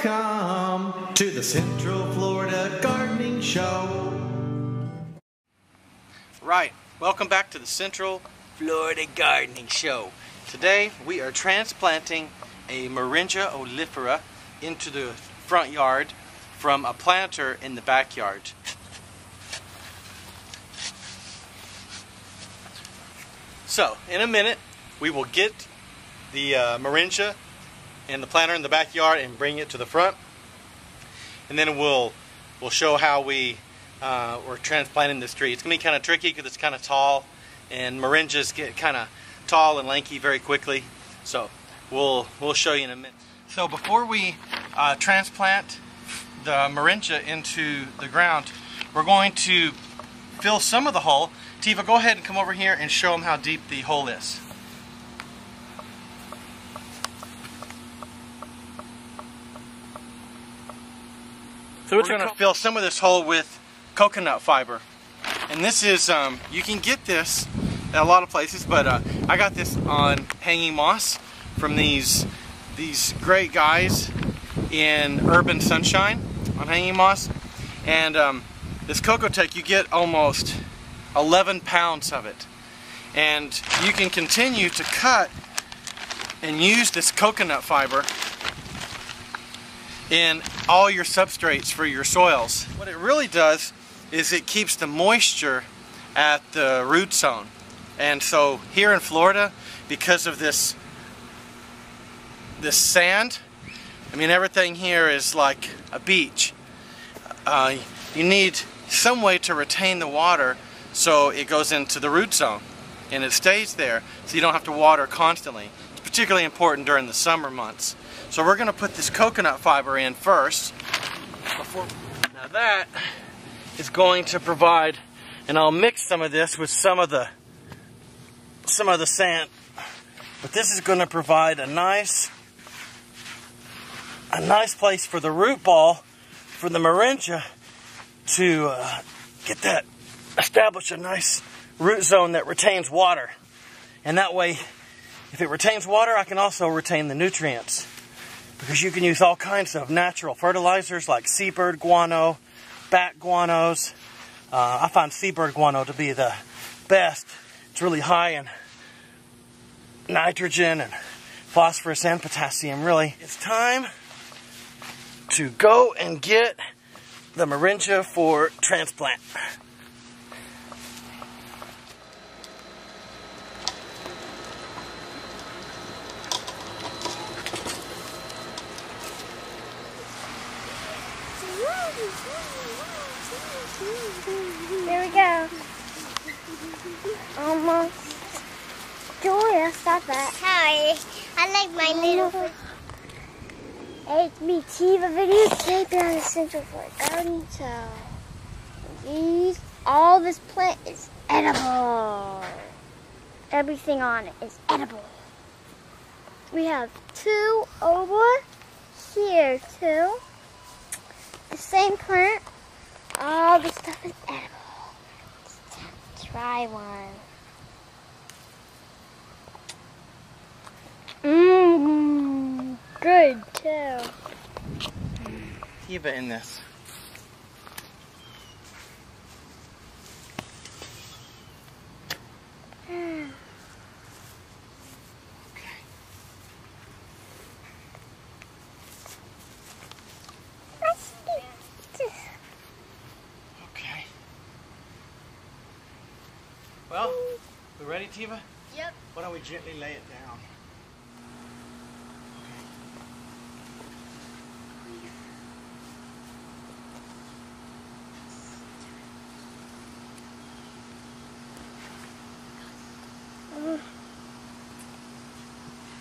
Welcome to the Central Florida Gardening Show. Right, welcome back to the Central Florida Gardening Show. Today we are transplanting a Moringa oleifera into the front yard from a planter in the backyard. So, in a minute, we will get the Moringa and the planter in the backyard and bring it to the front, and then we'll show how we're transplanting this tree. It's gonna be kind of tricky because it's kind of tall, and Moringas get kind of tall and lanky very quickly. So we'll show you in a minute. So before we transplant the Moringa into the ground, we're going to fill some of the hole. Tiva, go ahead and come over here and show them how deep the hole is. So we're going to fill some of this hole with coconut fiber. And this is, you can get this at a lot of places, but I got this on hanging moss from these great guys in Urban Sunshine on hanging moss. And this Cocotech, you get almost 11 pounds of it. And you can continue to cut and use this coconut fiber in all your substrates for your soils. What it really does is it keeps the moisture at the root zone. And so here in Florida, because of this sand, I mean, everything here is like a beach. You need some way to retain the water so it goes into the root zone and it stays there, so you don't have to water constantly. It's particularly important during the summer months. So we're going to put this coconut fiber in first. Now that is going to provide, and I'll mix some of this with some of the sand, but this is going to provide a nice place for the root ball for the Moringa to establish a nice root zone that retains water. And that way, if it retains water, I can also retain the nutrients. Because you can use all kinds of natural fertilizers like seabird guano, bat guanos. I find seabird guano to be the best. It's really high in nitrogen and phosphorus and potassium, really. It's time to go and get the Moringa for transplant. There we go. Almost. Julia, stop that. Hi. I like my little... Hey, me, Tiva video today on the Central Florida Garden. So, all this plant is edible. Everything on it is edible. We have two over here, too. The same plant. All this stuff is edible. It's time to try one. Mmm, good too. Tiva in this. Well, we ready, Tiva? Yep. Why don't we gently lay it down?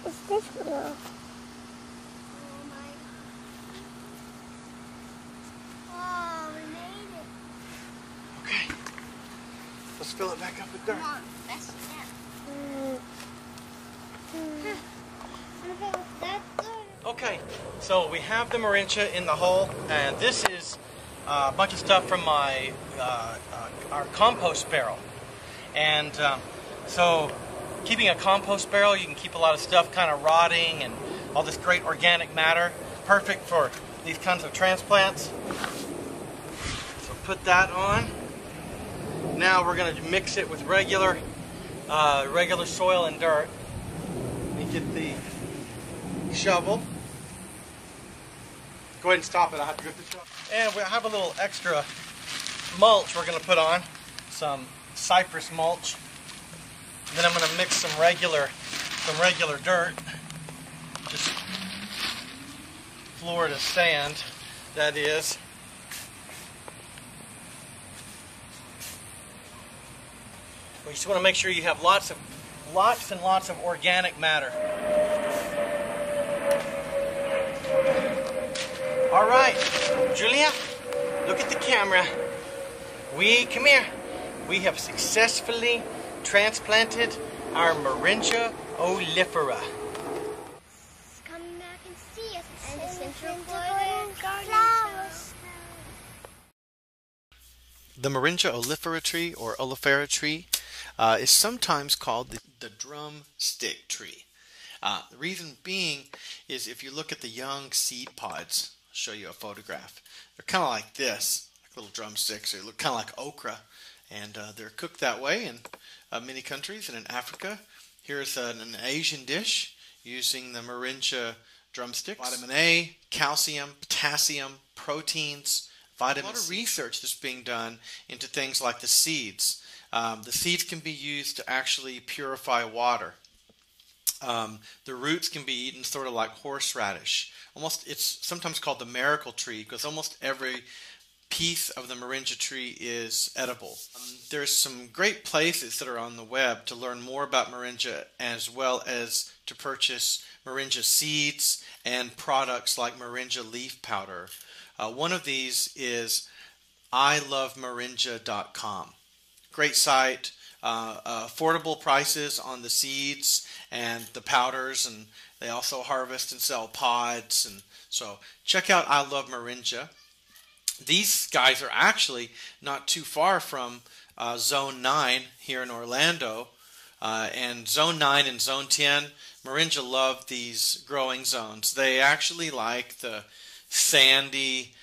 What's this for? Oh my. Oh, we made it. Okay. Let's fill it back up with dirt. Come on, that's Okay, so we have the Moringa in the hole, and this is a bunch of stuff from my our compost barrel. And so keeping a compost barrel, you can keep a lot of stuff kind of rotting and all this great organic matter. Perfect for these kinds of transplants. So put that on. Now we're going to mix it with regular soil and dirt. Let me get the shovel. Go ahead and stop it. I have to grip the shovel. And we have a little extra mulch we're going to put on. Some cypress mulch. And then I'm going to mix some regular dirt. Just Florida sand, that is. We just want to make sure you have lots and lots of organic matter. All right, Julia, look at the camera. Come here. We have successfully transplanted our Moringa oleifera. Come back and see us. And the Central Florida flowers. The Moringa oleifera tree or Oleifera tree is sometimes called the drumstick tree. The reason being is if you look at the young seed pods, I'll show you a photograph. They're kind of like this, like little drumsticks. They look kind of like okra, and they're cooked that way in many countries and in Africa. Here's an Asian dish using the Moringa drumsticks. Vitamin A, calcium, potassium, proteins, vitamin C. A lot of research that's being done into things like the seeds. The seeds can be used to actually purify water. The roots can be eaten sort of like horseradish. It's sometimes called the miracle tree because almost every piece of the Moringa tree is edible. There's some great places that are on the web to learn more about Moringa, as well as to purchase Moringa seeds and products like Moringa leaf powder. One of these is ilovemoringa.com. Great site, affordable prices on the seeds and the powders, and they also harvest and sell pods. And so check out I Love Moringa. These guys are actually not too far from Zone 9 here in Orlando. And Zone 9 and Zone 10, Moringa love these growing zones. They actually like the sandy,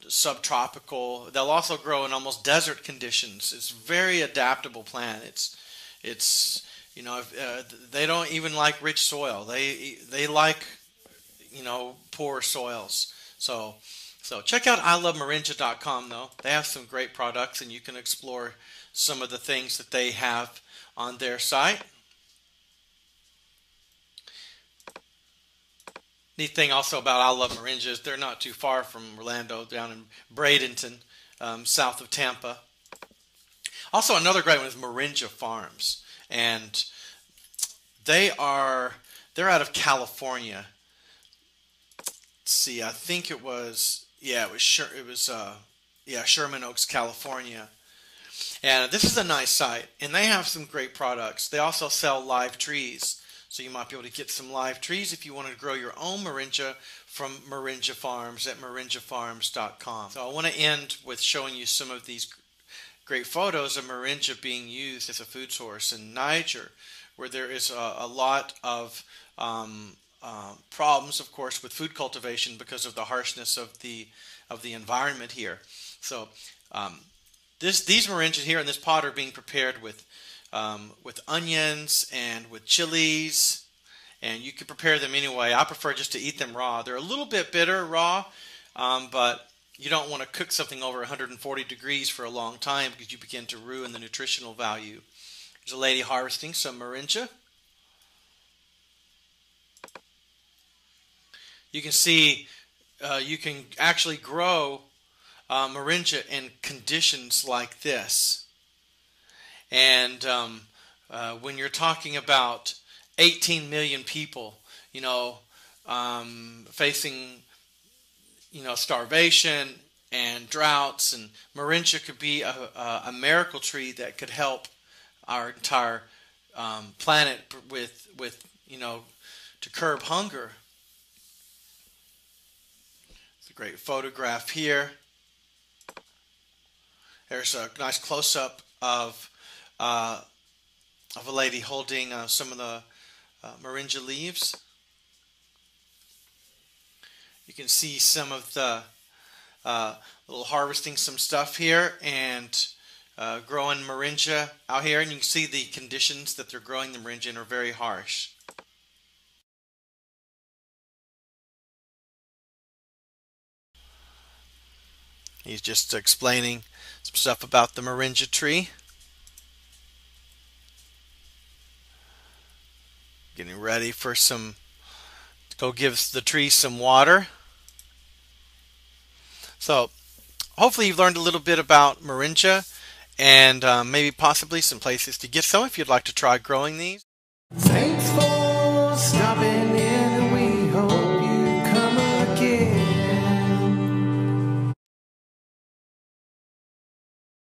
subtropical. They'll also grow in almost desert conditions. It's a very adaptable plant. It's you know, they don't even like rich soil. They like, you know, poor soils. So check out ilovemoringa.com though. They have some great products, and you can explore some of the things that they have on their site. Neat thing also about I Love Moringa is they're not too far from Orlando, down in Bradenton, south of Tampa. Also, another great one is Moringa Farms, and they're out of California. Let's see, I think it was Sherman Oaks, California. And this is a nice site, and they have some great products. They also sell live trees. So you might be able to get some live trees if you want to grow your own Moringa from Moringa Farms at moringafarms.com. So I want to end with showing you some of these great photos of Moringa being used as a food source in Niger, where there is a lot of problems, of course, with food cultivation because of the harshness of the environment here. So these Moringa here in this pot are being prepared with onions and with chilies, and you can prepare them anyway. I prefer just to eat them raw. They're a little bit bitter raw, but you don't want to cook something over 140 degrees for a long time because you begin to ruin the nutritional value. There's a lady harvesting some Moringa. You can see you can actually grow Moringa in conditions like this. And when you're talking about 18 million people, you know, facing, you know, starvation and droughts, and Moringa could be a miracle tree that could help our entire planet with you know, to curb hunger. It's a great photograph here. There's a nice close-up of a lady holding some of the Moringa leaves. You can see some of the little harvesting some stuff here and growing Moringa out here, and you can see the conditions that they're growing the Moringa in are very harsh. He's just explaining some stuff about the Moringa tree. Getting ready for go give the tree some water. So hopefully you've learned a little bit about Moringa and maybe possibly some places to get some if you'd like to try growing these. Thanks for